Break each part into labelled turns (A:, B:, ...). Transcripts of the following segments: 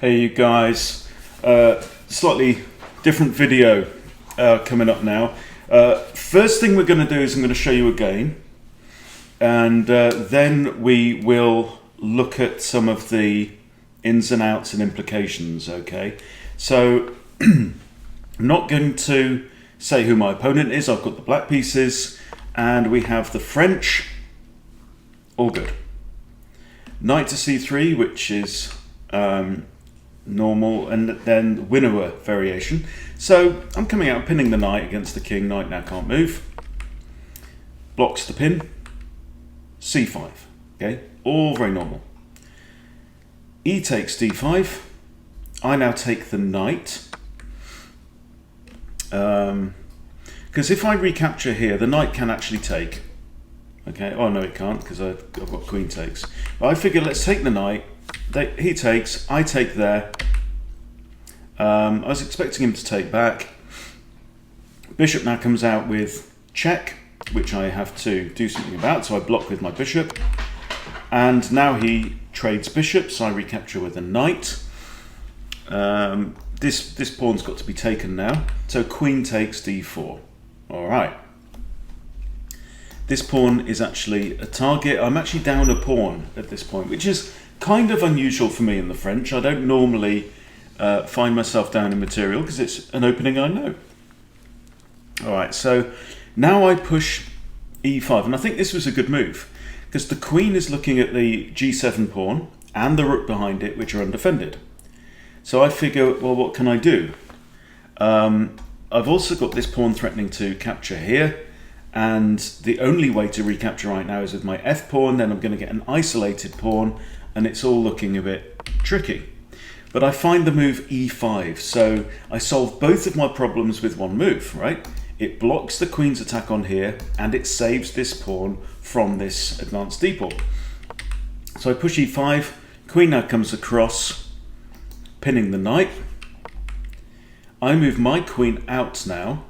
A: Hey you guys, slightly different video coming up now. First thing we're going to do is I'm going to show you a game, and then we will look at some of the ins and outs and implications, okay? So I'm not going to say who my opponent is. I've got the black pieces and we have the French. All good. Knight to c3, which is normal, and then winnower variation. So I'm coming out pinning the knight against the king. Knight now can't move. Blocks the pin. c5. Okay, all very normal. E takes d5. I now take the knight. Because if I recapture here, the knight can actually take. Okay, oh no it can't because I've got queen takes. But I figure let's take the knight. He takes, I take there. I was expecting him to take back. Bishop now comes out with check, which I have to do something about, so I block with my bishop. And now he trades bishop, so I recapture with a knight. This pawn's got to be taken now, so queen takes d4. Alright. This pawn is actually a target. I'm actually down a pawn at this point, which is kind of unusual for me in the French. I don't normally find myself down in material because it's an opening I know. Alright, so now I push e5, and I think this was a good move because the queen is looking at the g7 pawn and the rook behind it, which are undefended. So I figure, well, what can I do? I've also got this pawn threatening to capture here, and the only way to recapture right now is with my f pawn. Then I'm going to get an isolated pawn, and it's all looking a bit tricky. But I find the move e5, so I solve both of my problems with one move, right? It blocks the queen's attack on here, and it saves this pawn from this advanced d pawn. So I push e5, queen now comes across, pinning the knight. I move my queen out now,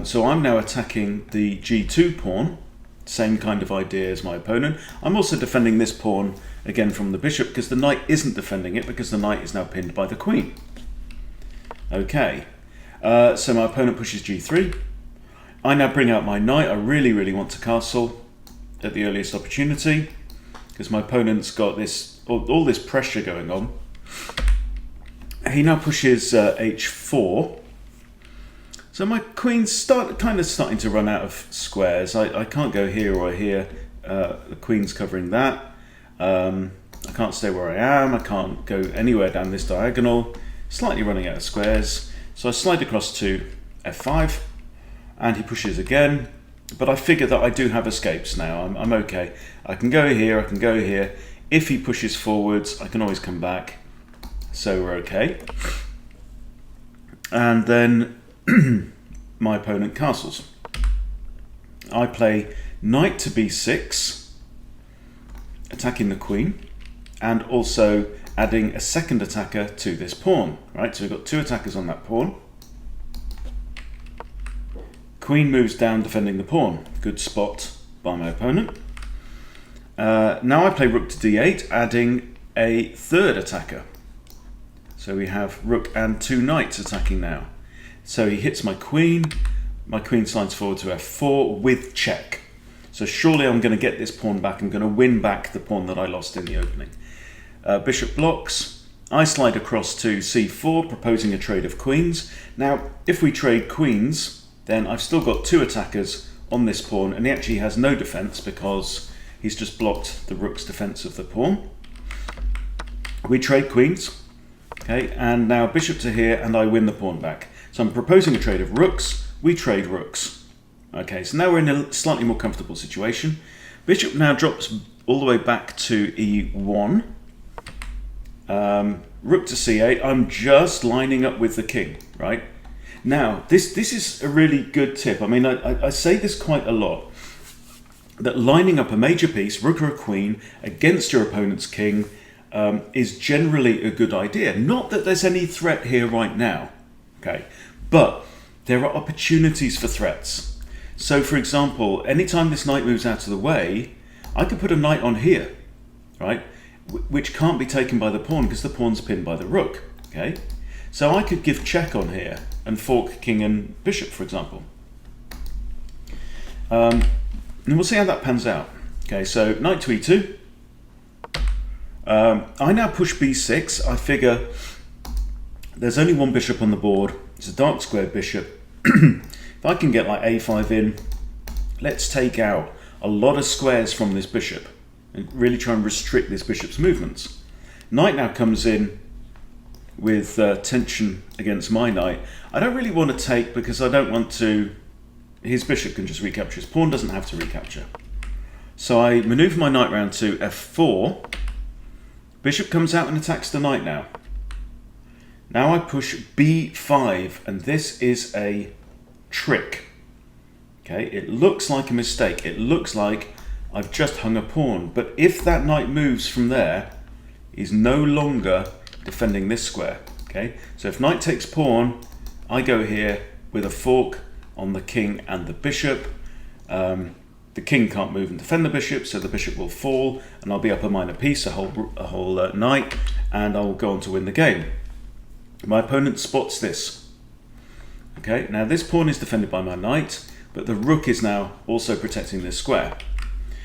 A: so I'm now attacking the g2 pawn, same kind of idea as my opponent. I'm also defending this pawn again from the bishop because the knight isn't defending it because the knight is now pinned by the queen. Okay, so my opponent pushes g3. I now bring out my knight. I really want to castle at the earliest opportunity because my opponent's got this all this pressure going on. He now pushes h4. So my queen's kind of starting to run out of squares. I can't go here or here. The queen's covering that. I can't stay where I am. I can't go anywhere down this diagonal. Slightly running out of squares. So I slide across to f5, and he pushes again. But I figure that I do have escapes now. I'm okay. I can go here. I can go here. If he pushes forwards, I can always come back. So we're okay. And then my opponent castles. I play knight to b6, attacking the queen, and also adding a second attacker to this pawn. Right, so we've got two attackers on that pawn. Queen moves down, defending the pawn. Good spot by my opponent. Now I play rook to d8, adding a third attacker. So we have rook and two knights attacking now. So he hits my queen slides forward to f4 with check. So surely I'm going to get this pawn back. I'm going to win back the pawn that I lost in the opening. Bishop blocks. I slide across to c4, proposing a trade of queens. Now, if we trade queens, then I've still got two attackers on this pawn, and he actually has no defense because he's just blocked the rook's defense of the pawn. We trade queens. Okay, and now bishop to here, and I win the pawn back. So I'm proposing a trade of rooks. We trade rooks. Okay, so now we're in a slightly more comfortable situation. Bishop now drops all the way back to e1. Rook to c8. I'm just lining up with the king, right? Now, this is a really good tip. I mean, I say this quite a lot, that lining up a major piece, rook or a queen, against your opponent's king is generally a good idea. Not that there's any threat here right now, okay? But there are opportunities for threats. So for example, anytime this knight moves out of the way, I could put a knight on here, right? which can't be taken by the pawn because the pawn's pinned by the rook. Okay, so I could give check on here and fork king and bishop, for example. And we'll see how that pans out. Okay, so knight to e2. I now push b6. I figure there's only one bishop on the board. It's a dark squared bishop. If I can get like a5 in, let's take out a lot of squares from this bishop and really try and restrict this bishop's movements. Knight now comes in with tension against my knight. I don't really want to take because I don't want to... His bishop can just recapture. His pawn doesn't have to recapture. So I maneuver my knight round to f4. Bishop comes out and attacks the knight now. Now I push b5, and this is a trick. Okay, it looks like a mistake. It looks like I've just hung a pawn. But if that knight moves from there, he's no longer defending this square. Okay, so if knight takes pawn, I go here with a fork on the king and the bishop. The king can't move and defend the bishop, so the bishop will fall, and I'll be up a minor piece, a whole knight, and I'll go on to win the game. My opponent spots this. Okay, now this pawn is defended by my knight, but the rook is now also protecting this square.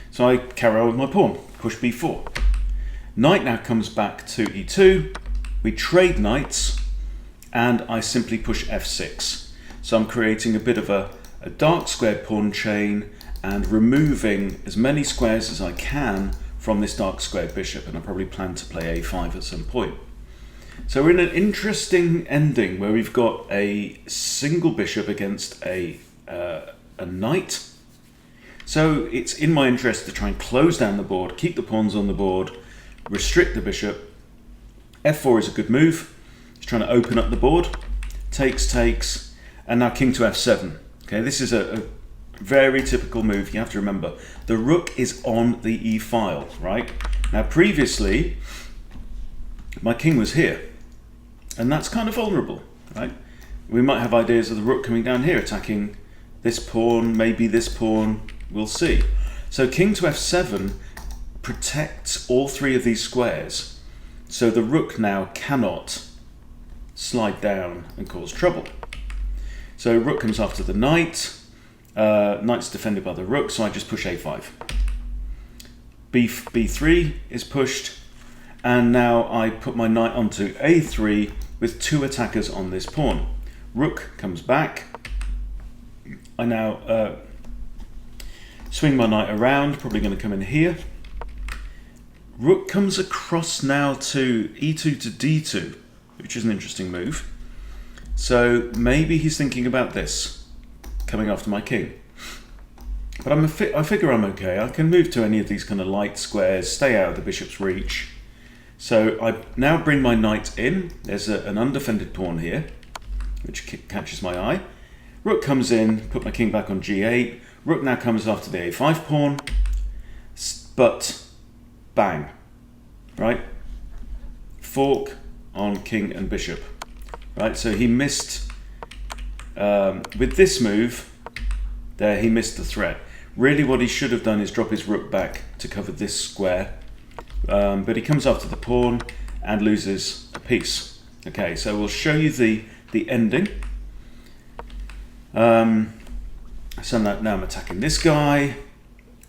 A: So I carry on with my pawn, push b4. Knight now comes back to e2. We trade knights, and I simply push f6. So I'm creating a bit of a dark squared pawn chain and removing as many squares as I can from this dark squared bishop, and I probably plan to play a5 at some point. So we're in an interesting ending where we've got a single bishop against a knight. So it's in my interest to try and close down the board, keep the pawns on the board, restrict the bishop. f4 is a good move. He's trying to open up the board. Takes, and now king to f7. Okay, this is a very typical move. You have to remember, the rook is on the e file, right? Now previously, my king was here, and that's kind of vulnerable, right? We might have ideas of the rook coming down here, attacking this pawn, maybe this pawn, we'll see. So king to f7 protects all three of these squares, so the rook now cannot slide down and cause trouble. So rook comes after the knight, knight's defended by the rook, so I just push a5. b3 is pushed, and now I put my knight onto a3 with two attackers on this pawn. Rook comes back. I now swing my knight around, probably going to come in here. Rook comes across now to e2 to d2, which is an interesting move. So maybe he's thinking about this, coming after my king. But I figure I'm okay. I can move to any of these kind of light squares, stay out of the bishop's reach. So I now bring my knight in. There's an undefended pawn here, which catches my eye. Rook comes in, put my king back on g8. Rook now comes after the a5 pawn, but bang, right? Fork on king and bishop, right? So he missed, with this move, there he missed the threat. Really what he should have done is drop his rook back to cover this square, but he comes after the pawn and loses a piece. Okay, so we'll show you the ending. So now I'm attacking this guy.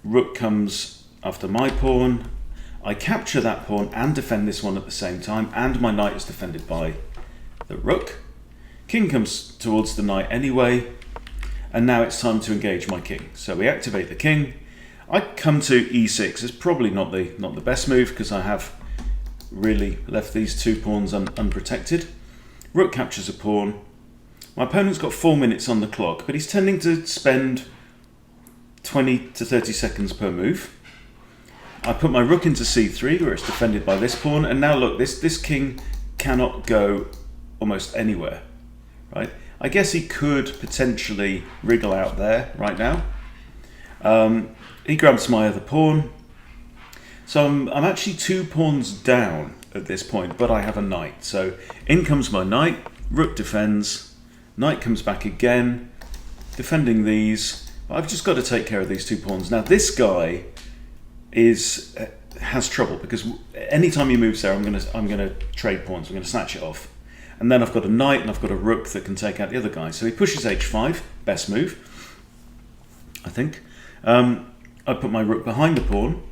A: Rook comes after my pawn. I capture that pawn and defend this one at the same time, and my knight is defended by the rook. King comes towards the knight anyway, and now it's time to engage my king. So we activate the king. I come to e6. It's probably not the best move because I have really left these two pawns unprotected. Rook captures a pawn. My opponent's got 4 minutes on the clock, but he's tending to spend 20 to 30 seconds per move. I put my rook into c3 where it's defended by this pawn, and now look, this king cannot go almost anywhere, right? I guess he could potentially wriggle out there right now. He grabs my other pawn. So I'm actually 2 pawns down at this point, but I have a knight. So in comes my knight, rook defends, knight comes back again, defending these. I've just got to take care of these 2 pawns. Now this guy is has trouble because anytime he moves there, I'm gonna trade pawns. I'm gonna snatch it off, and then I've got a knight and I've got a rook that can take out the other guy. So he pushes h5, best move, I think. I put my rook behind the pawn.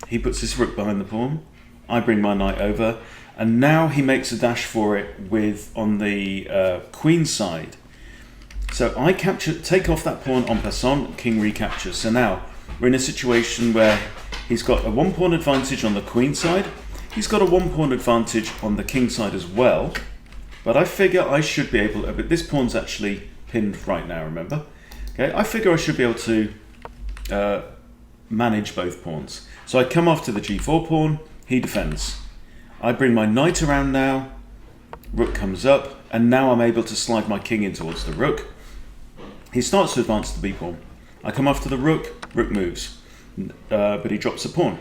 A: He puts his rook behind the pawn. I bring my knight over, and now he makes a dash for it with on the queen side. So I take off that pawn en passant. King recaptures. So now we're in a situation where he's got a 1 pawn advantage on the queen side. He's got a 1 pawn advantage on the king side as well. But I figure I should be able to, but this pawn's actually pinned right now, remember? Okay, I figure I should be able to manage both pawns. So I come after the g4 pawn, he defends. I bring my knight around now, rook comes up, and now I'm able to slide my king in towards the rook. He starts to advance the b pawn. I come after the rook, rook moves, but he drops a pawn.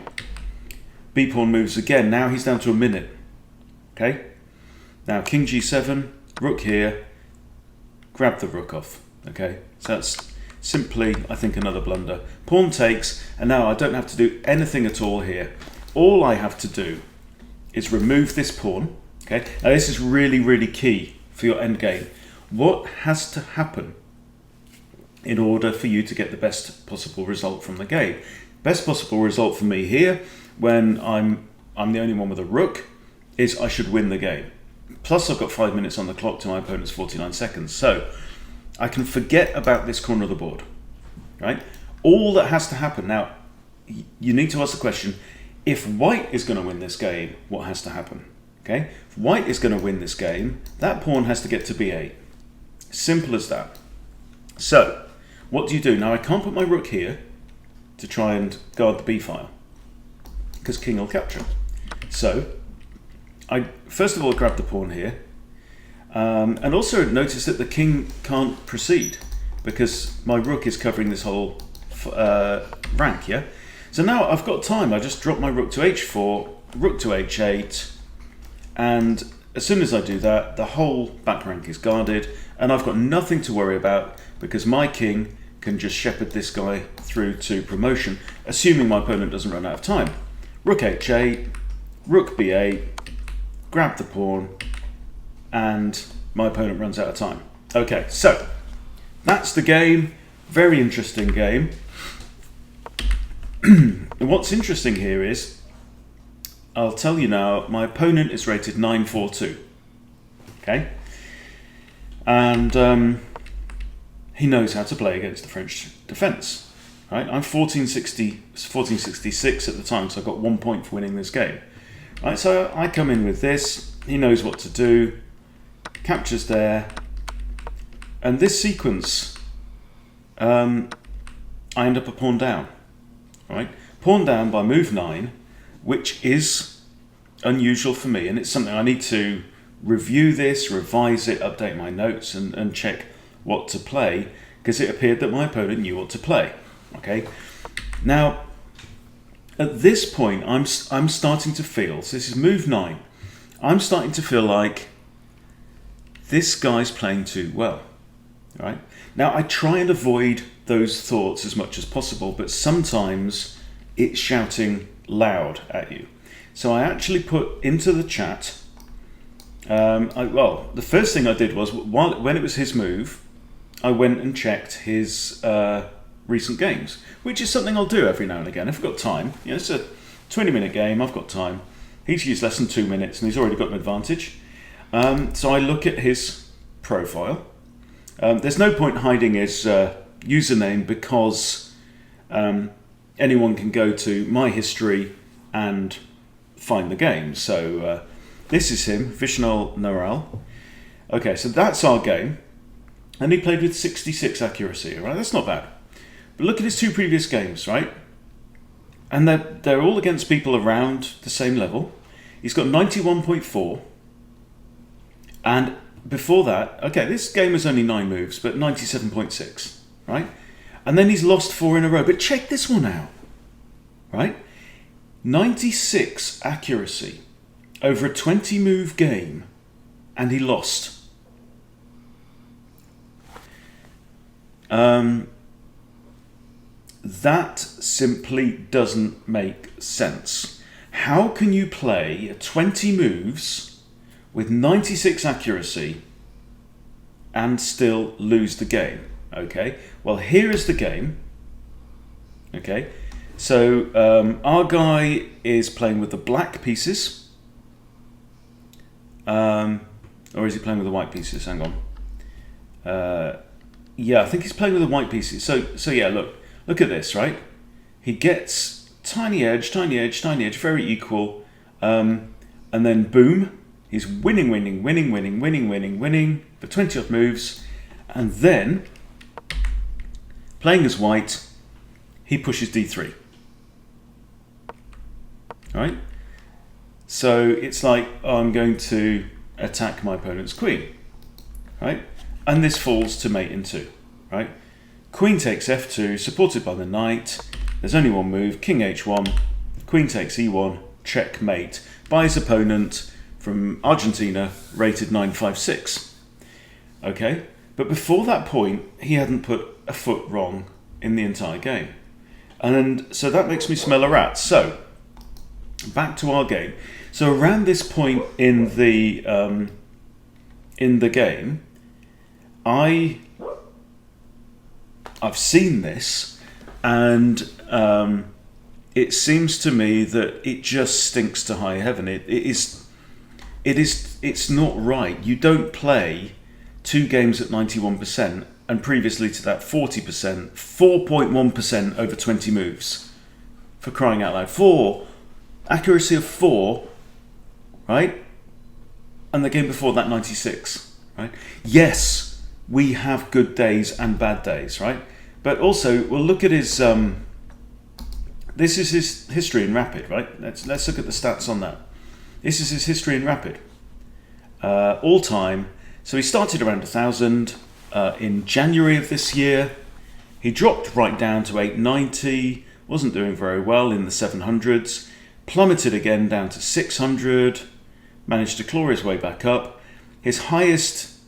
A: B pawn moves again, now he's down to a minute. Okay, now king g7, rook here, grab the rook off. Okay, so that's simply, I think, another blunder. Pawn takes, and now I don't have to do anything at all here. All I have to do is remove this pawn. Okay, now this is really, really key for your endgame. What has to happen in order for you to get the best possible result from the game? Best possible result for me here, when I'm the only one with a rook, is I should win the game. Plus I've got 5 minutes on the clock to my opponent's 49 seconds. So I can forget about this corner of the board, right? All that has to happen, now you need to ask the question, if white is going to win this game, what has to happen? Okay, if white is going to win this game, that pawn has to get to b8. Simple as that. So what do you do? Now I can't put my rook here to try and guard the b file because king will capture. So I first of all grab the pawn here, and also notice that the king can't proceed because my rook is covering this whole rank. Yeah. So now I've got time. I just drop my rook to h4, rook to h8, and as soon as I do that, the whole back rank is guarded, and I've got nothing to worry about because my king can just shepherd this guy through to promotion, assuming my opponent doesn't run out of time. Rook h8, rook b8, grab the pawn, and my opponent runs out of time. Okay, so that's the game. Very interesting game. And what's interesting here is, I'll tell you now, my opponent is rated 942. Okay? And he knows how to play against the French defense. Right? I'm 1466 at the time, so I've got 1 point for winning this game. Right, so I come in with this, he knows what to do, captures there, and this sequence, I end up a pawn down. Right? Pawn down by move 9, which is unusual for me, and it's something I need to review this, revise it, update my notes, and check what to play, because it appeared that my opponent knew what to play. Okay, now at this point I'm starting to feel, so this is move 9, I'm starting to feel like this guy's playing too well. Right? Now I try and avoid those thoughts as much as possible, but sometimes it's shouting loud at you. So I actually put into the chat, well, the first thing I did was, when it was his move, I went and checked his recent games, which is something I'll do every now and again if I've got time. You know, it's a 20-minute game, I've got time. He's used less than 2 minutes and he's already got an advantage. So I look at his profile. There's no point hiding his username because anyone can go to my history and find the game. So this is him, Vishnal Naral. Okay, so that's our game. And he played with 66 accuracy, right? That's not bad. But look at his 2 previous games, right? And they're all against people around the same level. He's got 91.4. And before that, okay, this game was only 9 moves, but 97.6, right? And then he's lost 4 in a row. But check this one out, right? 96 accuracy over a 20-move game, and he lost. That simply doesn't make sense. How can you play 20 moves with 96 accuracy and still lose the game? Okay, well, here is the game. Okay, so our guy is playing with the black pieces. Or is he playing with the white pieces? Hang on. Yeah, I think he's playing with the white pieces. So yeah, look at this, right? He gets tiny edge, very equal. And then boom, he's winning for 20 odd moves. And then, playing as white, he pushes d3. Right? So it's like, oh, I'm going to attack my opponent's queen. Right? And this falls to mate in 2. Right? Queen takes f2, supported by the knight. There's only one move, king h1. Queen takes e1, checkmate, by his opponent from Argentina, rated 956. Okay? But before that point, he hadn't put a foot wrong in the entire game. And so that makes me smell a rat. So, back to our game. So around this point in the game, I've seen this, and it seems to me that it just stinks to high heaven. It's not right. You don't play 2 games at 91%, and previously to that 40%, 4.1% over 20 moves. For crying out loud. Accuracy of 4, right? And the game before that, 96, right? Yes, we have good days and bad days, right? But also, we'll look at his, this is his history in Rapid, right? Let's look at the stats on that. This is his history in Rapid. All time. So he started around 1,000 in January of this year. He dropped right down to 890, wasn't doing very well in the 700s, plummeted again down to 600, managed to claw his way back up. His highest,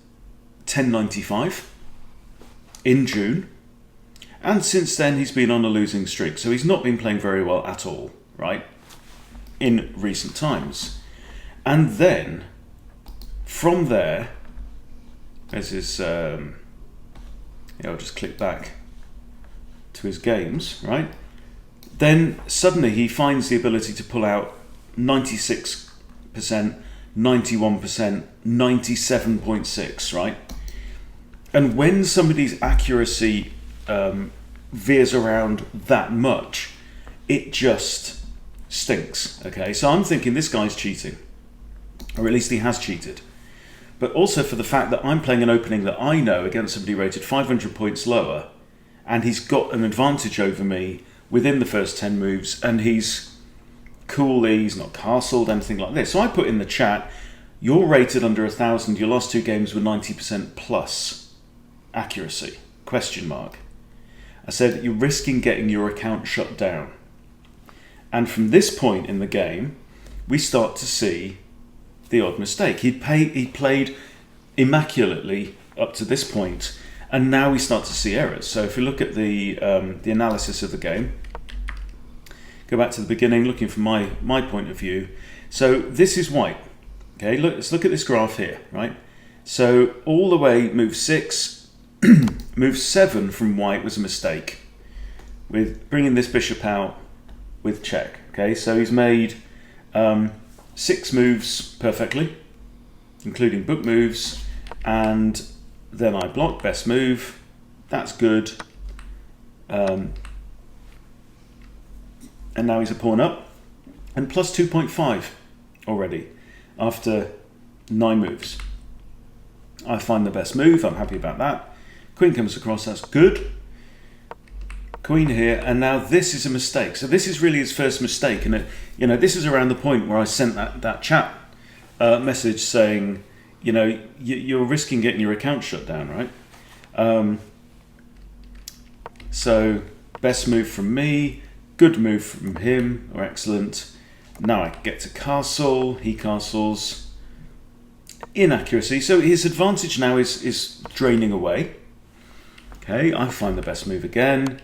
A: 1095 in June. And since then, he's been on a losing streak. So he's not been playing very well at all, right, in recent times. And then, from there, there's his, I'll just click back to his games, right? Then suddenly he finds the ability to pull out 96%, 91%, 97.6, right? And when somebody's accuracy veers around that much, it just stinks, okay? So I'm thinking this guy's cheating, or at least he has cheated. But also for the fact that I'm playing an opening that I know against somebody rated 500 points lower, and he's got an advantage over me within the first 10 moves, and he's cool, he's not castled, anything like this. So I put in the chat, you're rated under 1,000, your last 2 games were 90% plus accuracy, question mark. I said, you're risking getting your account shut down. And from this point in the game, we start to see the odd mistake. He played immaculately up to this point, and now we start to see errors. So if we look at the analysis of the game, go back to the beginning, looking from my point of view. So this is white. Okay, let's look at this graph here, right? So all the way, move 6, move 7 from white was a mistake, with bringing this bishop out with check. Okay, so he's made 6 moves perfectly, including book moves, and then I block best move. That's good. And now he's a pawn up, and plus 2.5 already after 9 moves. I find the best move. I'm happy about that. Queen comes across. That's good. Queen here, and now this is a mistake. So this is really his first mistake, and this is around the point where I sent that chat message saying, you're risking getting your account shut down, right? So best move from me, good move from him, or excellent. Now I get to castle. He castles. Inaccuracy. So his advantage now is draining away. Okay, I find the best move again.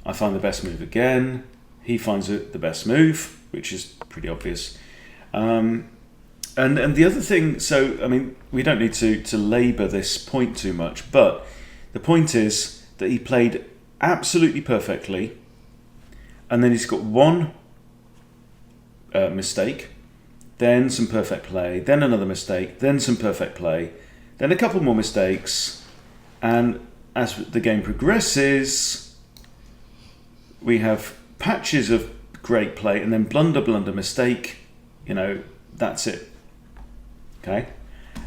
A: I find the best move again. He finds the best move. which is pretty obvious. And the other thing, so I mean, we don't need to labour this point too much, but the point is that he played absolutely perfectly, and then he's got one mistake, then some perfect play, then another mistake, then some perfect play, then a couple more mistakes, and as the game progresses, we have patches of great play, and then blunder, mistake. That's it. Okay.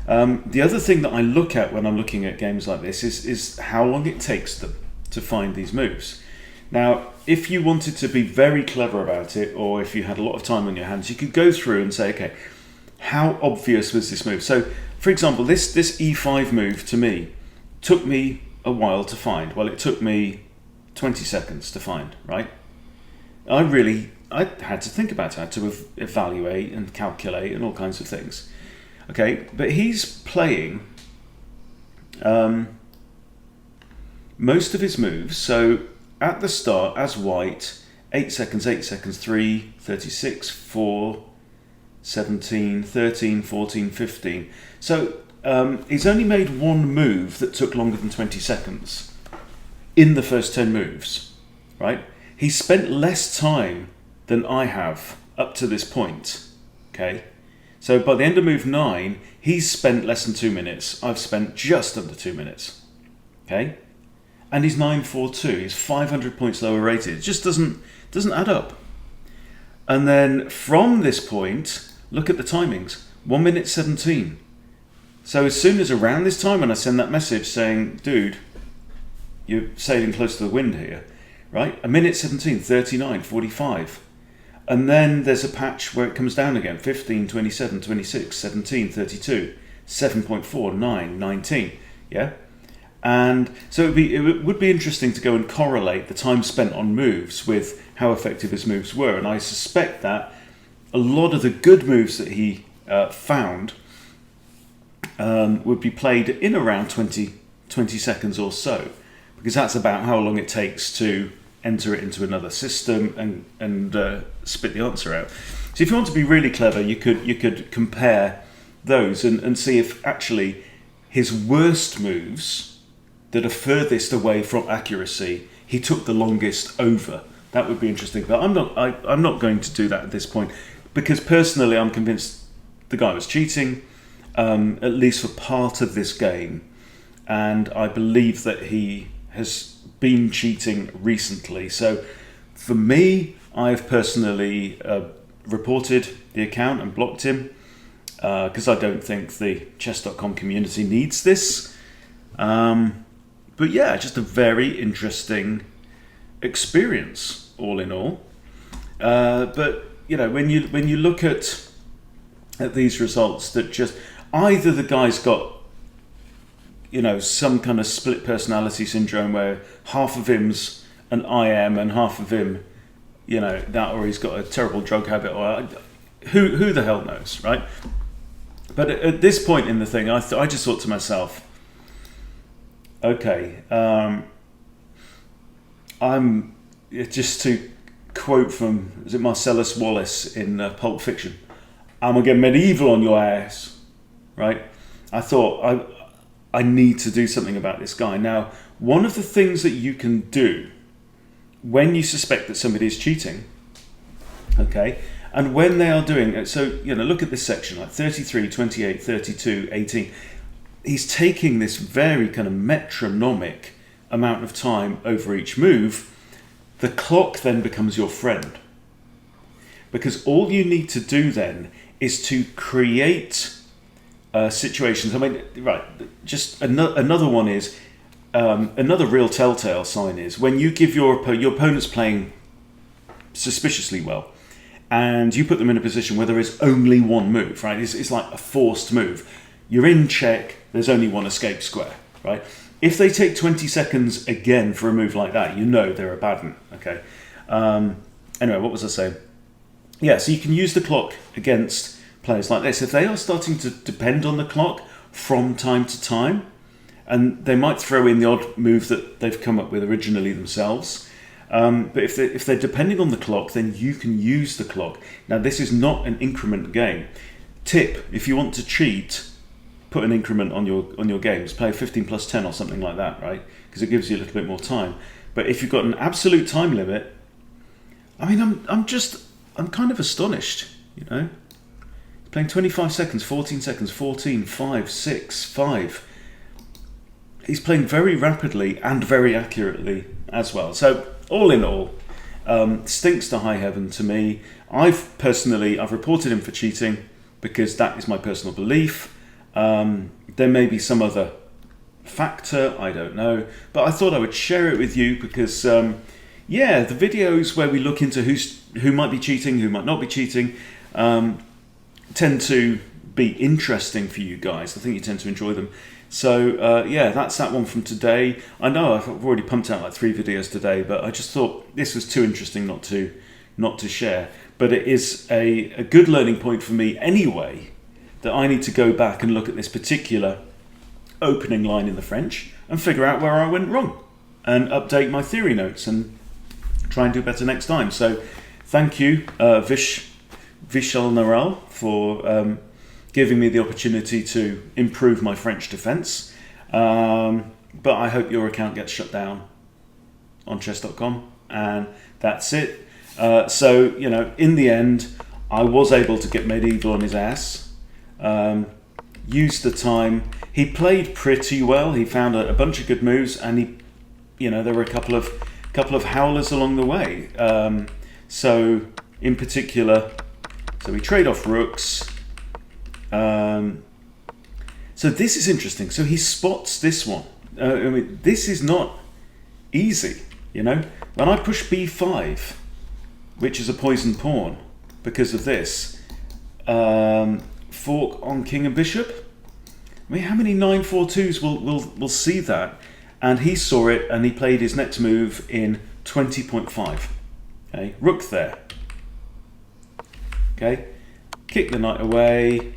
A: The other thing that I look at when I'm looking at games like this is how long it takes them to find these moves. Now, if you wanted to be very clever about it, or if you had a lot of time on your hands, you could go through and say, okay, how obvious was this move? So, for example, this e5 move to me took me a while to find. Well, it took me 20 seconds to find, right? I had to think about it. I had to evaluate and calculate and all kinds of things. Okay, but he's playing most of his moves. So at the start, as white, 8 seconds, 3, 36, 4, 17, 13, 14, 15. So he's only made one move that took longer than 20 seconds in the first 10 moves, right? He spent less time than I have up to this point, okay? So by the end of move 9, he's spent less than 2 minutes. I've spent just under 2 minutes, okay? And he's 942. He's 500 points lower rated. It just doesn't add up. And then from this point, look at the timings. 1 minute 17. So as soon as around this time when I send that message saying, dude, you're sailing close to the wind here, right? 1 minute 17, 39, 45. And then there's a patch where it comes down again. 15, 27, 26, 17, 32, 7.4, 9, 19. Yeah? And so it would be interesting to go and correlate the time spent on moves with how effective his moves were. And I suspect that a lot of the good moves that he found would be played in around 20 seconds or so, because that's about how long it takes to enter it into another system and spit the answer out. So if you want to be really clever, you could compare those and see if actually his worst moves that are furthest away from accuracy, he took the longest over. That would be interesting, but I'm not going to do that at this point, because personally I'm convinced the guy was cheating, at least for part of this game, and I believe that he has been cheating recently. So for me, I've personally reported the account and blocked him, because I don't think the chess.com community needs this. But yeah, just a very interesting experience, all in all. But when you look at these results, that just either the guy's got some kind of split personality syndrome where half of him's an IM and half of him, that, or he's got a terrible drug habit, or who the hell knows, right? But at this point in the thing, I just thought to myself, okay, I'm just to quote from, is it Marcellus Wallace in Pulp Fiction? I'm gonna get medieval on your ass, right? I thought I need to do something about this guy. Now, one of the things that you can do when you suspect that somebody is cheating, okay, and when they are doing it, so look at this section, like 33, 28, 32, 18. He's taking this very kind of metronomic amount of time over each move. The clock then becomes your friend, because all you need to do then is to create situations. I mean, right, just another one is another real telltale sign is when you give your opponent's playing suspiciously well, and you put them in a position where there is only one move, right? It's like a forced move. You're in check, there's only one escape square, right? If they take 20 seconds again for a move like that, they're a bad one, okay? Anyway, what was I saying? Yeah, so you can use the clock against players like this. If they are starting to depend on the clock from time to time, and they might throw in the odd move that they've come up with originally themselves, But if they're depending on the clock, then you can use the clock. Now, this is not an increment game. Tip: if you want to cheat, put an increment on your games. Play 15 plus 10 or something like that, right? Because it gives you a little bit more time. But if you've got an absolute time limit, I mean, I'm kind of astonished, you know. Playing 25 seconds, 14 seconds, 14, 5, 6, 5. He's playing very rapidly and very accurately as well. So all in all, stinks to high heaven to me. I've reported him for cheating because that is my personal belief. There may be some other factor, I don't know, but I thought I would share it with you because the videos where we look into who might be cheating, who might not be cheating, tend to be interesting for you guys. I think you tend to enjoy them. So that's that one from today. I know I've already pumped out like 3 videos today, but I just thought this was too interesting not to share. But it is a good learning point for me anyway, that I need to go back and look at this particular opening line in the French and figure out where I went wrong and update my theory notes and try and do better next time. So thank you, Vishal Naral, for giving me the opportunity to improve my French defense. But I hope your account gets shut down on chess.com, and that's it. So, you know, in the end, I was able to get medieval on his ass. Used the time. He played pretty well. He found a bunch of good moves, and there were a couple of howlers along the way. So in particular, so we trade off rooks. So this is interesting. So he spots this one. This is not easy, you know. When I push b5, which is a poisoned pawn because of this, fork on king and bishop. I mean, how many 9-4-2s will see that? And he saw it, and he played his next move in 20.5. Okay, rook there. Okay, kick the knight away.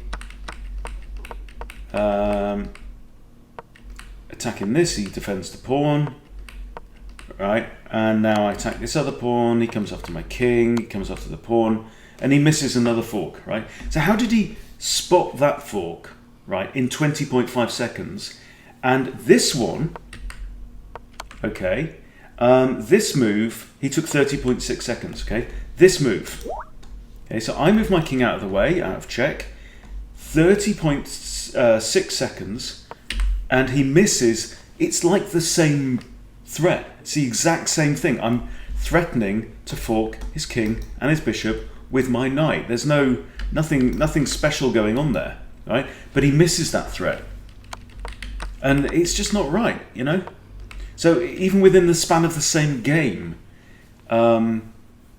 A: Attacking this, he defends the pawn. Right, and now I attack this other pawn. He comes after my king. He comes after the pawn, and he misses another fork. Right. So how did he spot that fork? Right, in 20.5 seconds, and this one. Okay, this move he took 30.6 seconds. Okay, this move. Okay, so I move my king out of the way, out of check. 30.6 seconds, and he misses. It's like the same threat. It's the exact same thing. I'm threatening to fork his king and his bishop with my knight. There's nothing special going on there, right? But he misses that threat, and it's just not right, you know. So even within the span of the same game,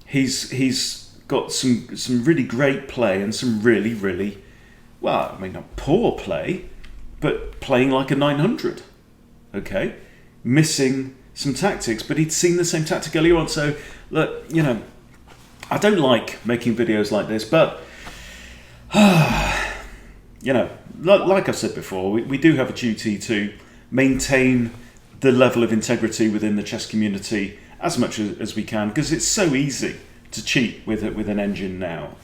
A: he's got some really great play and some really, well, I mean, not poor play, but playing like a 900. Okay, missing some tactics, but he'd seen the same tactic earlier on. So look, you know, I don't like making videos like this, but you know, like I've said before, we do have a duty to maintain the level of integrity within the chess community as much as we can, because it's so easy to cheat with an engine now.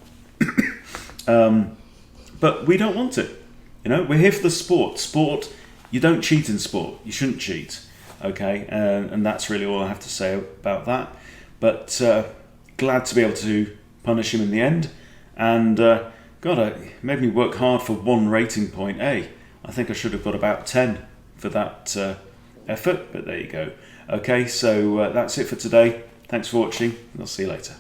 A: But we don't want it. You know, we're here for the sport. Sport, you don't cheat in sport. You shouldn't cheat. Okay, and that's really all I have to say about that. But glad to be able to punish him in the end. And God, it made me work hard for 1 rating point. I think I should have got about 10 for that effort, but there you go. Okay, so that's it for today. Thanks for watching, and I'll see you later.